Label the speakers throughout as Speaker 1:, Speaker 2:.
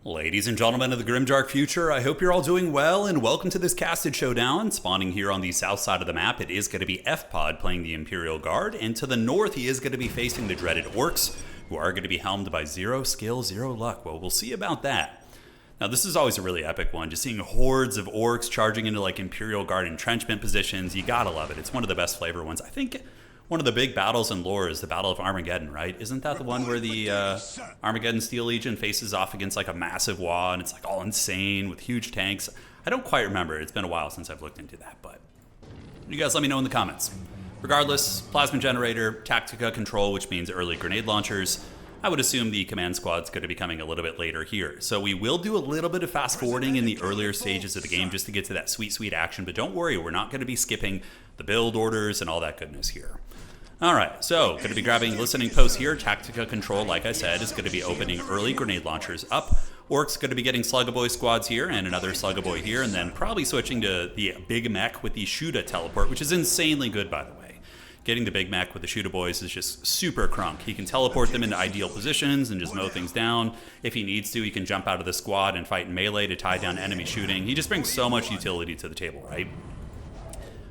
Speaker 1: Ladies and gentlemen of the grimdark future, I hope you're all doing well, and welcome to this casted showdown. Spawning here on the south side of the map, it is going to be F-Pod playing the Imperial Guard, and to the north he is going to be facing the dreaded Orks, who are going to be helmed by 0 skill, 0 luck. Well, we'll see about that. Now, this is always a really epic one, just seeing hordes of Orks charging into like Imperial Guard entrenchment positions. You gotta love it. It's one of the best flavor ones. I think one of the big battles in lore is the Battle of Armageddon, right? Isn't that the one where the Armageddon Steel Legion faces off against like a massive wall and it's like all insane with huge tanks? I don't quite remember. It's been a while since I've looked into that, but you guys let me know in the comments. Regardless, Plasma Generator, Tactica Control, which means early grenade launchers. I would assume the command squad's going to be coming a little bit later here. So we will do a little bit of fast forwarding in the earlier stages of the game just to get to that sweet, sweet action. But don't worry, we're not going to be skipping the build orders and all that goodness here. All right, so going to be grabbing listening posts here. Tactica Control, like I said, is going to be opening early grenade launchers up. Orcs going to be getting Sluggaboy squads here and another Sluggaboy here, and then probably switching to the Big Mech with the Shuda teleport, which is insanely good, by the way. Getting the Big Mech with the Shuda boys is just super crunk. He can teleport them into ideal positions and just mow things down. If he needs to, he can jump out of the squad and fight in melee to tie down enemy shooting. He just brings so much utility to the table, right?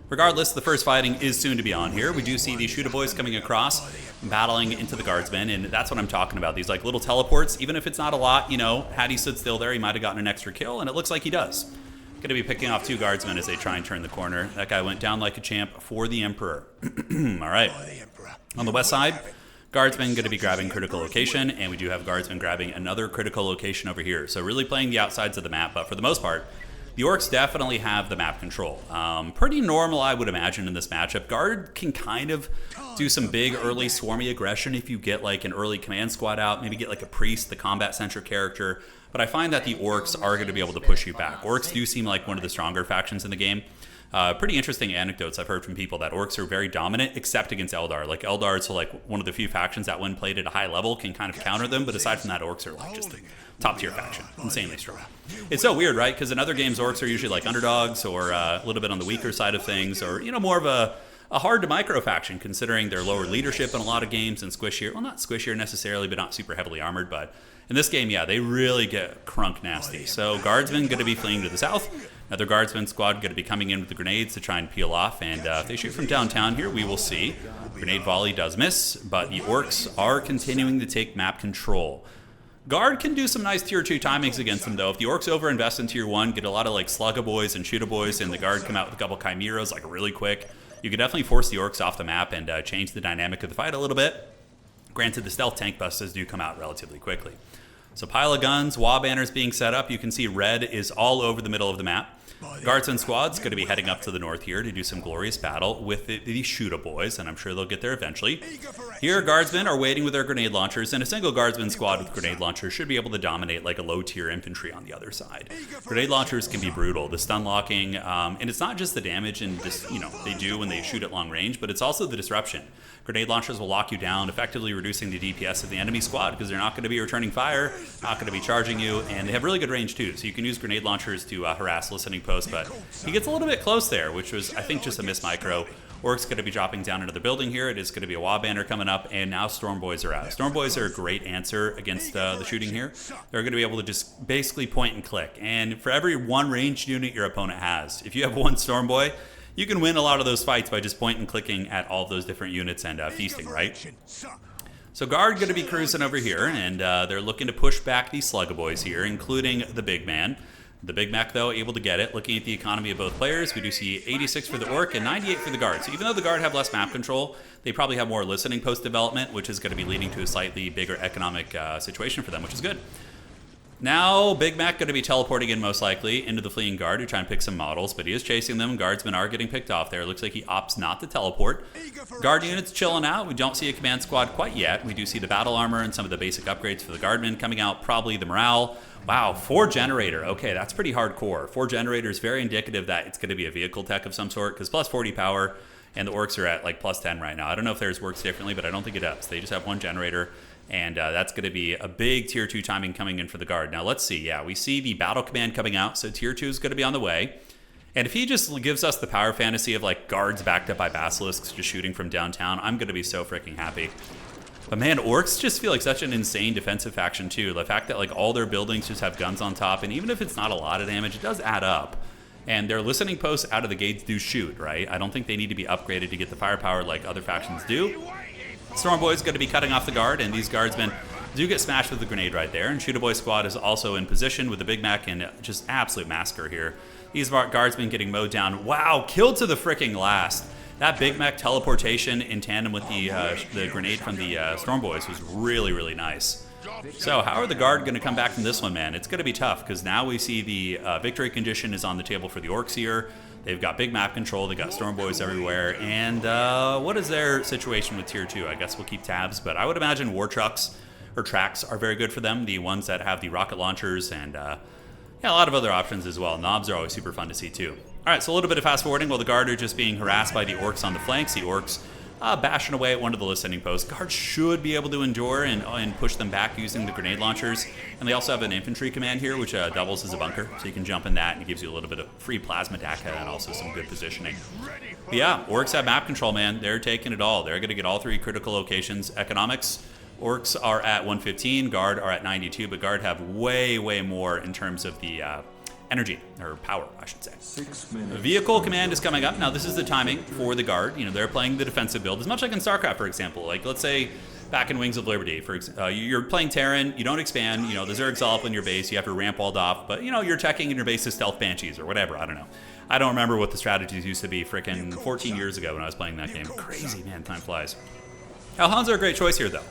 Speaker 1: Regardless, the first fighting is soon to be on here. We do see these Shuda boys coming across, battling into the guardsmen, and that's what I'm talking about. These like little teleports, even if it's not a lot, you know, had he stood still there, he might have gotten an extra kill, and it looks like he does. Going to be picking off 2 guardsmen as they try and turn the corner. That guy went down like a champ for the Emperor. All right. On the west side, guardsmen going to be grabbing critical location, and we do have guardsmen grabbing another critical location over here. So really playing the outsides of the map, but for the most part, the Orcs definitely have the map control. Pretty normal, I would imagine, in this matchup. Guard can kind of do some big early swarmy aggression if you get like an early command squad out, maybe get like a priest, the combat-centric character. But I find that the Orcs are going to be able to push you back. Orcs do seem like one of the stronger factions in the game. Pretty interesting anecdotes I've heard from people that Orcs are very dominant, except against Eldar. Like Eldar, so like one of the few factions that when played at a high level can kind of counter them, but aside from that, Orcs are like just the top tier faction, insanely strong. It's so weird, right? Because in other games, Orcs are usually like underdogs or a little bit on the weaker side of things, or you know, more of a hard to micro faction considering their lower leadership in a lot of games and squishier. Well, not squishier necessarily, but not super heavily armored. But in this game, yeah, they really get crunk nasty. So guardsmen going to be fleeing to the south. Another guardsman squad going to be coming in with the grenades to try and peel off. And if they shoot from downtown here, we will see. Grenade volley does miss, but the Orcs are continuing to take map control. Guard can do some nice tier 2 timings against them, though. If the Orcs overinvest in tier 1, get a lot of like Sluggaboys and Shuda-boys, and the Guard come out with a couple Chimeras like really quick, you could definitely force the Orcs off the map and change the dynamic of the fight a little bit. Granted, the stealth tank busts do come out relatively quickly. So pile of guns, wall banners being set up. You can see red is all over the middle of the map. Guardsmen squad's going to be heading up to the north here to do some glorious battle with the Shuda boys, and I'm sure they'll get there eventually. Here, guardsmen are waiting with their grenade launchers, and a single guardsman squad with grenade launchers should be able to dominate like a low-tier infantry on the other side. Grenade launchers can be brutal. The stun locking, and it's not just the damage and just, you know, they do when they shoot at long range, but it's also the disruption. Grenade launchers will lock you down, effectively reducing the DPS of the enemy squad because they're not going to be returning fire, not going to be charging you, and they have really good range too. So you can use grenade launchers to harass listening posts, but he gets a little bit close there, which was, I think, just a miss micro. Orcs going to be dropping down into the building here. It is going to be a wall banner coming up, and now Storm Boys are out. Storm Boys are a great answer against the shooting here. They're going to be able to just basically point and click, and for every one ranged unit your opponent has, if you have one Storm Boy, you can win a lot of those fights by just point and clicking at all those different units and feasting, right? So Guard going to be cruising over here, and they're looking to push back these Sluggaboys here, including the big man. The Big Mech, though, able to get it. Looking at the economy of both players, we do see 86 for the Orc and 98 for the Guard. So even though the Guard have less map control, they probably have more listening post development, which is going to be leading to a slightly bigger economic situation for them, which is good. Now, Big Mac going to be teleporting in most likely into the fleeing Guard to try and pick some models, but he is chasing them. Guardsmen are getting picked off there. Looks like he opts not to teleport. Guard units chilling out. We don't see a command squad quite yet. We do see the battle armor and some of the basic upgrades for the Guardmen coming out. Probably the morale. Wow, 4 generator. Okay, that's pretty hardcore. 4 generator is very indicative that it's going to be a vehicle tech of some sort, because plus 40 power, and the Orcs are at like plus 10 right now. I don't know if theirs works differently, but I don't think it does. They just have 1 generator. And that's going to be a big tier 2 timing coming in for the Guard. Now, let's see. Yeah, we see the battle command coming out, so tier 2 is going to be on the way. And if he just gives us the power fantasy of like Guards backed up by Basilisks just shooting from downtown, I'm going to be so freaking happy. But man, Orcs just feel like such an insane defensive faction too. The fact that like all their buildings just have guns on top, and even if it's not a lot of damage, it does add up. And their listening posts out of the gates do shoot, right? I don't think they need to be upgraded to get the firepower like other factions do. Stormboy's going to be cutting off the guard, and these guardsmen do get smashed with the grenade right there. And Shooter Boy Squad is also in position with the Big Mac, and just absolute massacre here. These guardsmen getting mowed down. Wow, killed to the freaking last. That Big Mac teleportation in tandem with the grenade from the Stormboys was really, really nice. So how are the Guard going to come back from this one, man? It's going to be tough, because now we see the victory condition is on the table for the Orcs here. They've got big map control, they got Stormboys everywhere, and what is their situation with Tier 2? I guess we'll keep tabs, but I would imagine war trucks or tracks are very good for them, the ones that have the rocket launchers, and yeah, a lot of other options as well. Knobs are always super fun to see too. Alright, so a little bit of fast forwarding while the Guard are just being harassed by the Orcs on the flanks. The Orcs bashing away at one of the listening posts. Guards should be able to endure and push them back using the grenade launchers. And they also have an infantry command here, which doubles as a bunker. So you can jump in that, and it gives you a little bit of free plasma DACA and also some good positioning. But yeah, Orcs have map control, man. They're taking it all. They're going to get all three critical locations. Economics, Orcs are at 115, Guard are at 92, but Guard have way, way more in terms of the energy, or power, I should say.
Speaker 2: 6 minutes.
Speaker 1: Vehicle command is coming up. Now, this is the timing for the Guard. You know, they're playing the defensive build, as much like in StarCraft, for example. Like, let's say, back in Wings of Liberty, you're playing Terran, you don't expand, you know, the Zergs all up in your base, you have to ramp walled off, but, you know, you're teching in your base as stealth Banshees or whatever, I don't know. I don't remember what the strategies used to be frickin' 14 years ago when I was playing that game. Crazy, man, time flies. Hellhounds are a great choice here, though.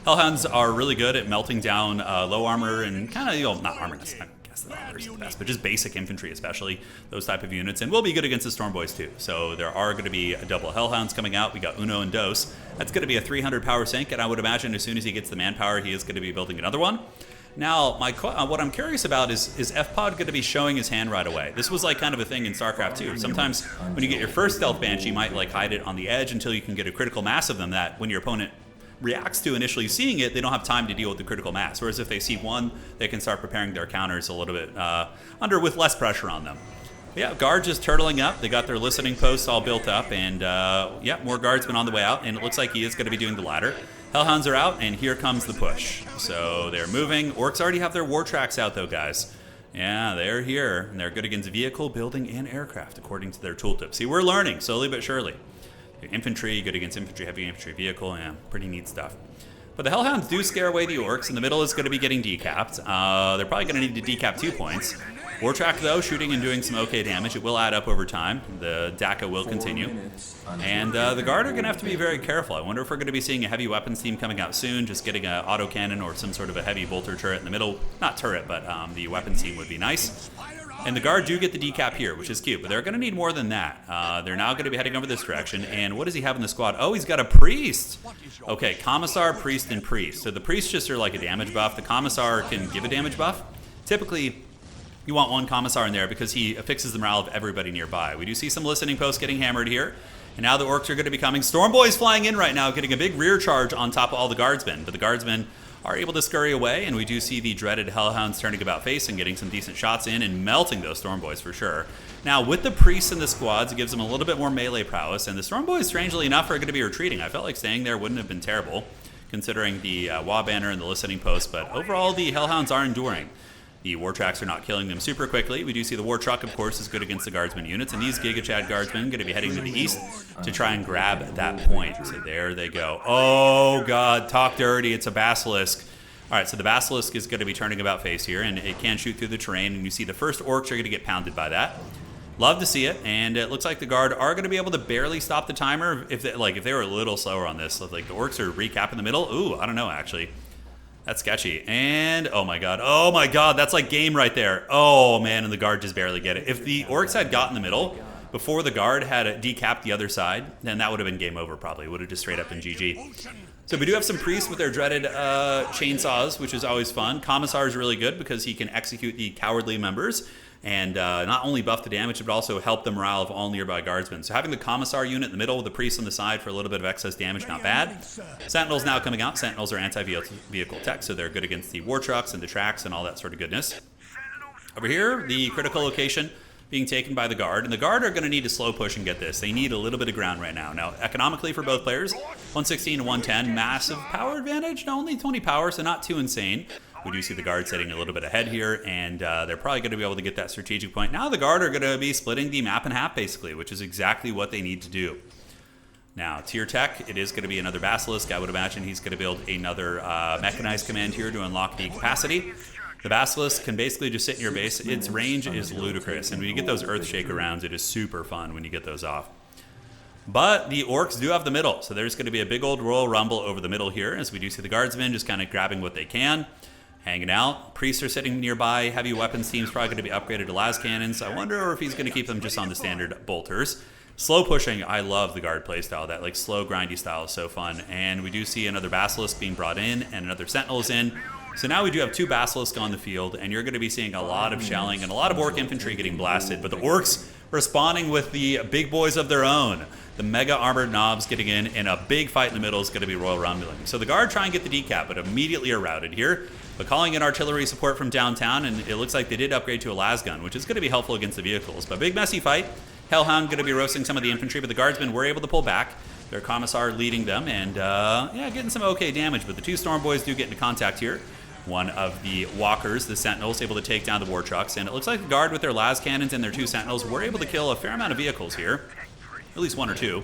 Speaker 1: Hellhounds are really good at melting down low armor and kind of, you know, not armorness. I guess the armor is the best, but just basic infantry, especially those type of units, and will be good against the Stormboys too. So there are going to be a double Hellhounds coming out. We got Uno and Dos. That's going to be a 300 power sink, and I would imagine as soon as he gets the manpower, he is going to be building another one. Now, what I'm curious about is FPOD going to be showing his hand right away? This was like kind of a thing in StarCraft too. Sometimes when you get your first stealth Banshee, you might like hide it on the edge until you can get a critical mass of them that when your opponent reacts to initially seeing it, they don't have time to deal with the critical mass. Whereas if they see one, they can start preparing their counters a little bit with less pressure on them. But yeah, Guard just turtling up. They got their listening posts all built up, and yeah, more Guardsmen on the way out, and it looks like he is going to be doing the latter. Hellhounds are out, and here comes the push. So they're moving. Orcs already have their war tracks out, though, guys. Yeah, they're here, and they're good against vehicle, building, and aircraft, according to their tooltip. See, we're learning, slowly but surely. Infantry, good against infantry, heavy infantry vehicle, yeah, pretty neat stuff. But the Hellhounds do scare away the Orcs. In the middle is going to be getting decapped. They're probably going to need to decap 2 points. War track, though, shooting and doing some okay damage. It will add up over time. The DACA will continue. And the Guard are going to have to be very careful. I wonder if we're going to be seeing a heavy weapons team coming out soon, just getting an autocannon or some sort of a heavy bolter turret in the middle. Not turret, but the weapons team would be nice. And the Guard do get the decap here, which is cute, but they're going to need more than that. They're now going to be heading over this direction, and what does he have in the squad? Oh, he's got a Priest! Okay, Commissar, Priest, and Priest. So the Priests just are like a damage buff. The Commissar can give a damage buff. Typically, you want one Commissar in there because he fixes the morale of everybody nearby. We do see some listening posts getting hammered here, and now the Orcs are going to be coming. Stormboy's flying in right now, getting a big rear charge on top of all the Guardsmen, but the Guardsmen are able to scurry away, and we do see the dreaded Hellhounds turning about face and getting some decent shots in and melting those Stormboys for sure. Now, with the Priests in the squads, it gives them a little bit more melee prowess, and the Stormboys, strangely enough, are going to be retreating. I felt like staying there wouldn't have been terrible, considering the WA banner and the listening post, but overall, the Hellhounds are enduring. The war tracks are not killing them super quickly. We do see the war truck, of course, is good against the Guardsman units, and these Giga Chad Guardsmen are going to be heading to the east to try and grab that point. So there they go. Oh, God, talk dirty. It's a Basilisk. All right, so the Basilisk is going to be turning about face here, and it can shoot through the terrain, and you see the first Orcs are going to get pounded by that. Love to see it, and it looks like the Guard are going to be able to barely stop the timer if they were a little slower on this. Like the Orcs are recap in the middle. Ooh, I don't know, actually. That's sketchy. And, oh my god, that's like game right there. Oh man, and the Guard just barely get it. If the Orcs had got in the middle before the Guard had decapped the other side, then that would have been game over probably. Would have just straight up been GG. So we do have some Priests with their dreaded chainsaws, which is always fun. Commissar is really good because he can execute the cowardly members and not only buff the damage, but also help the morale of all nearby Guardsmen. So having the Commissar unit in the middle with the Priests on the side for a little bit of excess damage, not bad. Sentinels now coming out. Sentinels are anti-vehicle tech, so they're good against the war trucks and the tracks and all that sort of goodness. Over here, the critical location being taken by the Guard, and the Guard are going to need to slow push and get this. They need a little bit of ground right now. Now, economically for both players, 116 to 110, massive power advantage, no, only 20 power, so not too insane. We do see the Guard sitting a little bit ahead here, and they're probably going to be able to get that strategic point. Now the Guard are going to be splitting the map in half, basically, which is exactly what they need to do. Now, tier tech, it is going to be another Basilisk. I would imagine he's going to build another mechanized command here to unlock the capacity. The Basilisk can basically just sit in your base. Its range is ludicrous, and when you get those Earthshaker rounds, it is super fun when you get those off. But the Orcs do have the middle, so there's going to be a big old Royal Rumble over the middle here, as we do see the Guardsmen just kind of grabbing what they can, hanging out. Priests are sitting nearby. Heavy weapons team's probably going to be upgraded to las cannons. I wonder if he's going to keep them just on the standard bolters. Slow pushing, I love the Guard playstyle. That like slow grindy style is so fun. And we do see another Basilisk being brought in and another Sentinel is in. So now we do have two Basilisk on the field, and you're going to be seeing a lot of shelling and a lot of Orc infantry getting blasted. But the Orcs responding with the big boys of their own. The mega armored knobs getting in, and a big fight in the middle is going to be Royal Rumbling. So the Guard try and get the decap, but immediately are routed here. But calling in artillery support from downtown, and it looks like they did upgrade to a las gun, which is going to be helpful against the vehicles. But big messy fight. Hellhound going to be roasting some of the infantry, but the Guardsmen were able to pull back. Their Commissar leading them, and yeah, getting some okay damage. But the two Storm Boys do get into contact here. One of the walkers, the Sentinels, able to take down the war trucks, and it looks like the Guard with their las cannons and their two Sentinels were able to kill a fair amount of vehicles here, at least one or two.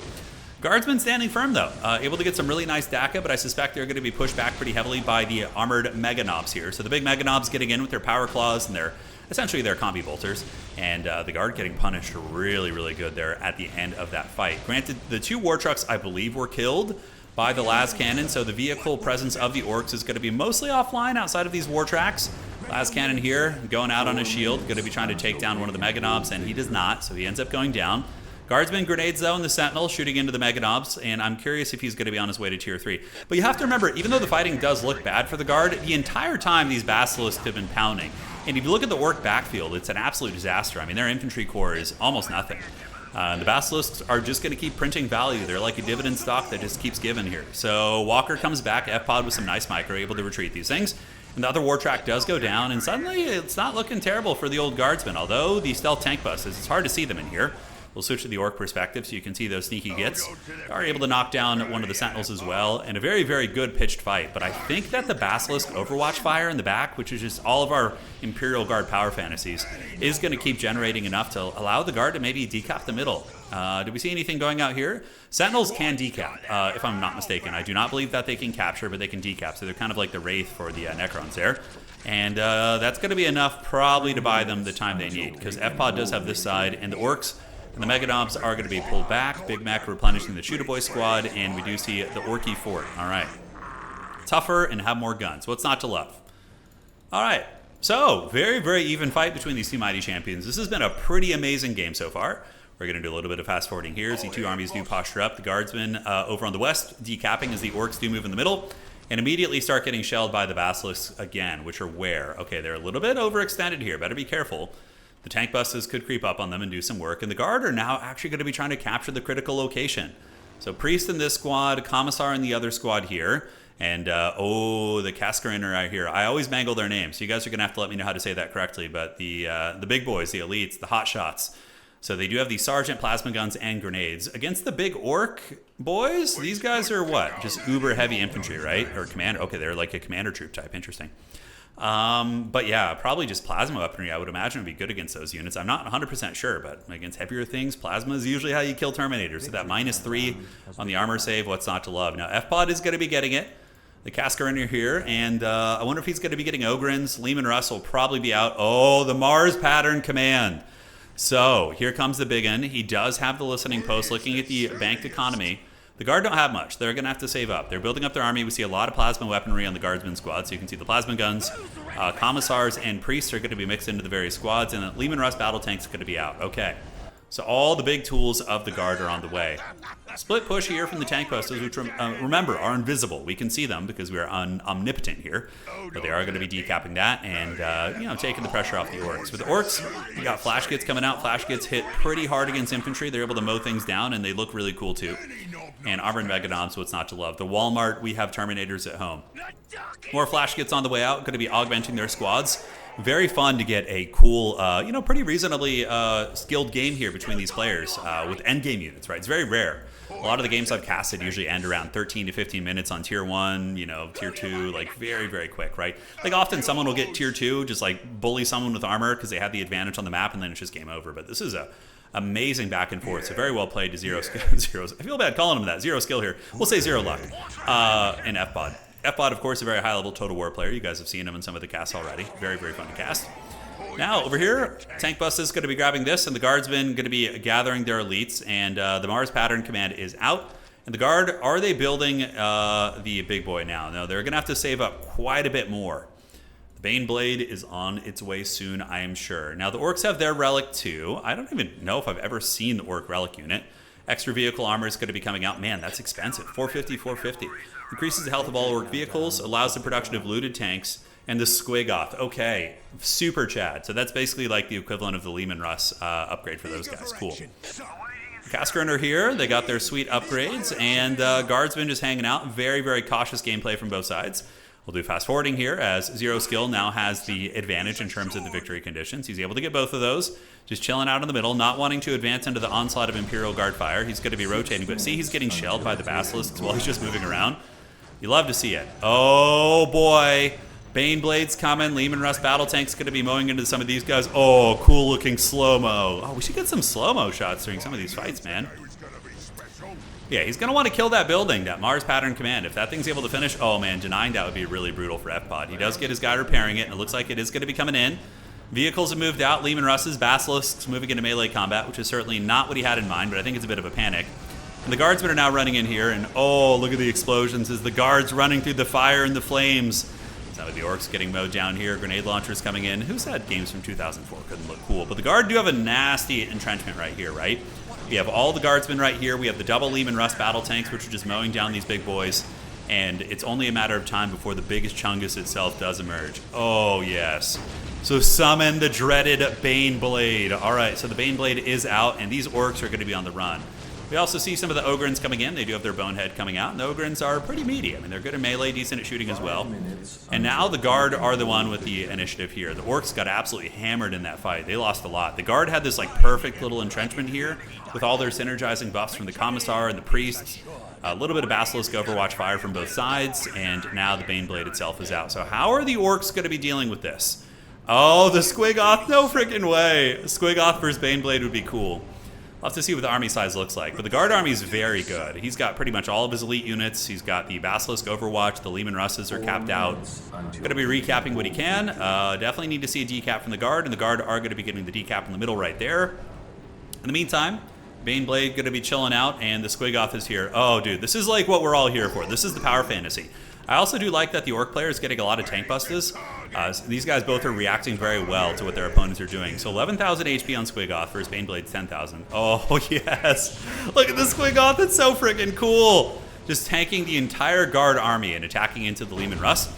Speaker 1: Guardsmen standing firm though, able to get some really nice DACA, but I suspect they're going to be pushed back pretty heavily by the armored Mega Knobs here. So the big Mega Knobs getting in with their power claws and their essentially their combi bolters, and the Guard getting punished really, really good there at the end of that fight. Granted, the two war trucks I believe were killed by the las cannon, so the vehicle presence of the Orcs is going to be mostly offline outside of these war tracks. Las cannon here going out on his shield, going to be trying to take down one of the Mega Knobs, and he does not, so he ends up going down. Guardsman grenades though in the Sentinel shooting into the Mega Knobs, and I'm curious if he's going to be on his way to tier 3. But you have to remember, even though the fighting does look bad for the Guard, the entire time these Basilisks have been pounding. And if you look at the Orc backfield, it's an absolute disaster. I mean, their infantry core is almost nothing. The Basilisks are just going to keep printing value. They're like a dividend stock that just keeps giving here. So Walker comes back, F-Pod with some nice micro, able to retreat these things. And the other war track does go down, and suddenly it's not looking terrible for the old Guardsmen, although the stealth tank buses, it's hard to see them in here. We'll switch to the Orc perspective so you can see those sneaky gets. They are able to knock down one of the Sentinels as well, and a very, very good pitched fight. But I think that the Basilisk Overwatch fire in the back, which is just all of our Imperial Guard power fantasies, is going to keep generating enough to allow the Guard to maybe decap the middle. Did we see anything going out here? Sentinels can decap, if I'm not mistaken. I do not believe that they can capture, but they can decap. So they're kind of like the Wraith for the Necrons there. And that's going to be enough probably to buy them the time they need, because F-Pod does have this side, and the Orcs and the Mega Knobs are going to be pulled back. Big Mac replenishing the Shooter Boy squad, and we do see the Orky fort. All right. Tougher and have more guns. What's not to love? All right. So, very, very even fight between these two mighty champions. This has been a pretty amazing game so far. We're going to do a little bit of fast forwarding here as the two armies do posture up. The Guardsmen over on the west decapping as the Orcs do move in the middle, and immediately start getting shelled by the Basilisks again, which are where? Okay, they're a little bit overextended here. Better be careful. The tank buses could creep up on them and do some work, and the Guard are now actually going to be trying to capture the critical location. So Priest in this squad, Commissar in the other squad here, and oh, the Cascariner right here. I always mangle their names, so you guys are going to have to let me know how to say that correctly, but the big boys, the elites, the hot shots. So they do have the Sergeant, plasma guns, and grenades. Against the big Orc boys, these guys are what? Just uber heavy infantry, right? Or commander. Okay, they're like a commander troop type. Interesting. But yeah, probably just plasma weaponry, I would imagine, would be good against those units. I'm not 100% sure, but against heavier things, plasma is usually how you kill Terminators. So that -3 on the armor save, what's not to love? Now, F-Pod is going to be getting it. The Cascariner here, and I wonder if he's going to be getting Ogryns. Lehman Russ will probably be out. Oh, the Mars pattern command. So here comes the big one. He does have the listening post looking at the banked economy. The Guard don't have much. They're going to have to save up. They're building up their army. We see a lot of plasma weaponry on the Guardsman squad, so you can see the plasma guns. Commissars and Priests are going to be mixed into the various squads, and the Lehman Russ battle tanks are going to be out. Okay. So all the big tools of the Guard are on the way. Split push here from the tank posters, which remember are invisible. We can see them because we are omnipotent here, but they are going to be decapping that and taking the pressure off the Orcs. With the Orcs, you got flash gets coming out. Flash gets hit pretty hard against infantry. They're able to mow things down, and they look really cool too. And armored Megadons, what's not to love? The Walmart, we have Terminators at home. More flash gets on the way out, going to be augmenting their squads. Very fun to get a cool, you know, pretty reasonably skilled game here between these players with endgame units, right? It's very rare. A lot of the games I've casted usually end around 13 to 15 minutes on tier 1, you know, tier 2, like very, very quick, right? Like often someone will get tier 2, just like bully someone with armor because they have the advantage on the map, and then it's just game over. But this is a amazing back and forth. So very well played to zero skill. I feel bad calling him that. Zero skill here. We'll say zero luck in FPOD. FPOD, of course, a very high-level Total War player. You guys have seen him in some of the casts already. Very, very fun to cast. Now, over here, Tank Bus is going to be grabbing this, and the Guardsmen going to be gathering their elites, and the Mars Pattern Command is out. And the Guard, are they building the big boy now? No, they're going to have to save up quite a bit more. The Baneblade is on its way soon, I am sure. Now, the Orcs have their Relic too. I don't even know if I've ever seen the Orc Relic unit. Extra vehicle armor is going to be coming out. Man, that's expensive. 450, 450. Increases the health of all Orc vehicles, allows the production of looted tanks, and the Squiggoth. Okay, super Chad. So that's basically like the equivalent of the Lehman Russ upgrade for those guys. Cool. Castrunner here, they got their sweet upgrades, and Guardsmen just hanging out. Very, very cautious gameplay from both sides. We'll do fast forwarding here as Zero Skill now has the advantage in terms of the victory conditions. He's able to get both of those. Just chilling out in the middle, not wanting to advance into the onslaught of Imperial Guard fire. He's going to be rotating, but see, he's getting shelled by the Basilisks while he's just moving around. You love to see it. Oh boy. Baneblade's coming. Lehman Russ battle tank's going to be mowing into some of these guys. Oh, cool looking slow-mo. Oh, we should get some slow-mo shots during some of these fights, man. Yeah, he's going to want to kill that building, that Mars Pattern Command. If that thing's able to finish, oh man, denying that would be really brutal for FPOD. He does get his guy repairing it, and it looks like it is going to be coming in. Vehicles have moved out. Lehman Russ's Basilisks moving into melee combat, which is certainly not what he had in mind, but I think it's a bit of a panic. And the Guardsmen are now running in here, and oh, look at the explosions as the Guards running through the fire and the flames. Some of the Orcs getting mowed down here. Grenade launchers coming in. Who said games from 2004 couldn't look cool? But the Guard do have a nasty entrenchment right here, right? We have all the Guardsmen right here. We have the double Lehman Russ battle tanks, which are just mowing down these big boys. And it's only a matter of time before the biggest Chungus itself does emerge. Oh, yes. So summon the dreaded Baneblade. All right, so the Baneblade is out, and these Orcs are going to be on the run. We also see some of the Ogrins coming in. They do have their Bonehead coming out, and the Ogrins are pretty meaty. I mean, they're good at melee, decent at shooting as well. And now the Guard are the one with the initiative here. The Orcs got absolutely hammered in that fight. They lost a lot. The Guard had this like perfect little entrenchment here with all their synergizing buffs from the Commissar and the Priests. A little bit of Basilisk Overwatch fire from both sides, and now the Baneblade itself is out. So how are the Orcs going to be dealing with this? Oh, the Squiggoth, no freaking way. Squiggoth versus Baneblade would be cool. We'll have to see what the army size looks like. But the Guard army is very good. He's got pretty much all of his elite units. He's got the Basilisk Overwatch. The Lehman Russes are capped out. Going to be recapping what he can. Definitely need to see a decap from the Guard, and the Guard are going to be getting the decap in the middle right there. In the meantime, Baneblade going to be chilling out, and the Squiggoth is here. Oh, dude, this is like what we're all here for. This is the power fantasy. I also do like that the Orc player is getting a lot of tank busters. These guys both are reacting very well to what their opponents are doing. So 11,000 HP on Squiggoth versus Baneblade's 10,000. Oh, yes. Look at the Squiggoth. It's so freaking cool. Just tanking the entire Guard army and attacking into the Lehman Russ.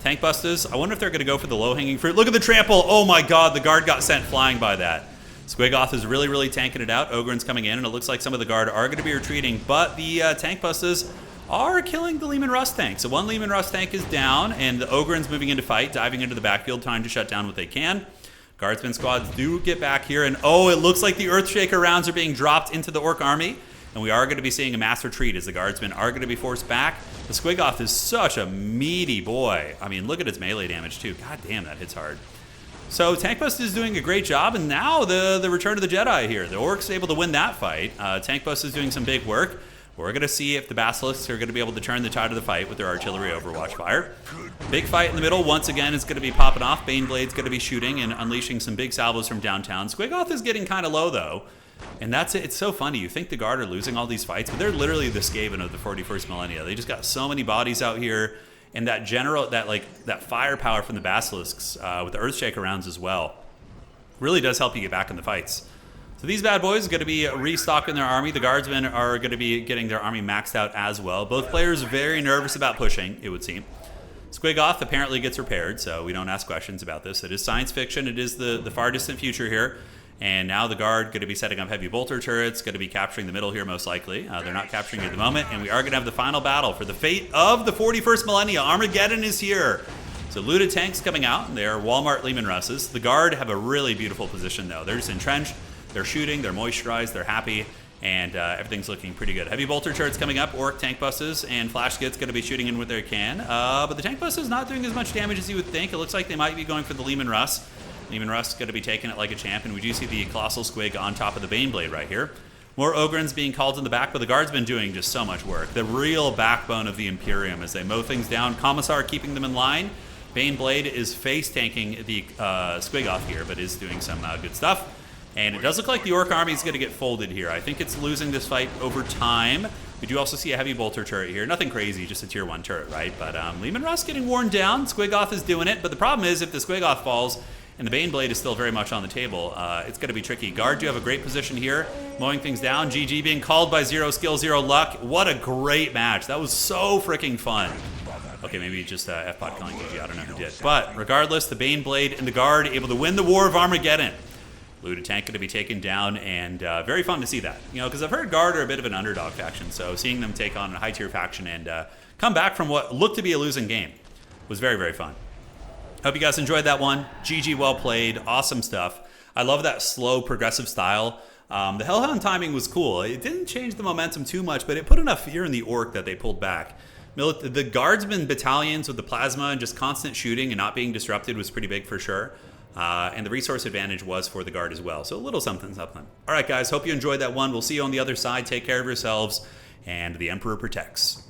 Speaker 1: Tank busters. I wonder if they're going to go for the low-hanging fruit. Look at the trample. Oh, my God. The Guard got sent flying by that. Squiggoth is really, really tanking it out. Ogren's coming in, and it looks like some of the Guard are going to be retreating. But the tank busters are killing the Lehman Russ tank. So one Lehman Russ tank is down, and the Ogren's moving into fight, diving into the backfield, trying to shut down what they can. Guardsman squads do get back here, and oh, it looks like the Earthshaker rounds are being dropped into the Orc army, and we are going to be seeing a mass retreat as the Guardsmen are going to be forced back. The Squiggoth is such a meaty boy. I mean, look at its melee damage, too. God damn, that hits hard. So Tank Bust is doing a great job, and now the Return of the Jedi here. The Orcs able to win that fight. Tank Bust is doing some big work. We're going to see if the Basilisks are going to be able to turn the tide of the fight with their artillery overwatch fire. Big fight in the middle. Once again, is going to be popping off. Baneblade's going to be shooting and unleashing some big salvos from downtown. Squiggoth is getting kind of low, though. And that's it. It's so funny. You think the Guard are losing all these fights, but they're literally the Skaven of the 41st millennia. They just got so many bodies out here. And that that firepower from the Basilisks with the Earthshaker rounds as well really does help you get back in the fights. So these bad boys are going to be restocking their army. The Guardsmen are going to be getting their army maxed out as well. Both players very nervous about pushing, it would seem. Squiggoth apparently gets repaired, so we don't ask questions about this. It is science fiction. It is the far distant future here. And now the Guard going to be setting up heavy bolter turrets, going to be capturing the middle here most likely. They're not capturing it at the moment, and we are going to have the final battle for the fate of the 41st millennia. Armageddon is here. So looted tanks coming out. They're Walmart Lehman Russes. The Guard have a really beautiful position, though. They're just entrenched. They're shooting. They're moisturized. They're happy. And everything's looking pretty good. Heavy bolter turrets coming up. Orc tank buses and flash skits going to be shooting in what they can. But the tank bus is not doing as much damage as you would think. It looks like they might be going for the Lehman Russ. Lehman Russ is going to be taking it like a champ. And we do see the Colossal Squig on top of the Baneblade right here. More Ogrins being called in the back, but the Guard's been doing just so much work. The real backbone of the Imperium as they mow things down. Commissar keeping them in line. Baneblade is face tanking the Squiggoth here, but is doing some good stuff. And it does look like the Orc army is going to get folded here. I think it's losing this fight over time. We do also see a heavy bolter turret here. Nothing crazy, just a tier 1 turret, right? But Lehman Russ getting worn down. Squiggoth is doing it. But the problem is if the Squiggoth falls and the Baneblade is still very much on the table, it's going to be tricky. Guard do have a great position here, mowing things down. GG being called by 0 skill, 0 luck. What a great match. That was so freaking fun. Okay, maybe just FPOD calling GG. I don't know who did. But regardless, the Baneblade and the Guard able to win the War of Armageddon. Looted tank going to be taken down, and very fun to see that. You know, because I've heard Guard are a bit of an underdog faction, so seeing them take on a high-tier faction and come back from what looked to be a losing game was very, very fun. Hope you guys enjoyed that one. GG, well played. Awesome stuff. I love that slow, progressive style. The Hellhound timing was cool. It didn't change the momentum too much, but it put enough fear in the Orc that they pulled back. The Guardsmen battalions with the plasma and just constant shooting and not being disrupted was pretty big for sure. And the resource advantage was for the Guard as well. So a little something, something. All right, guys. Hope you enjoyed that one. We'll see you on the other side. Take care of yourselves. And the Emperor protects.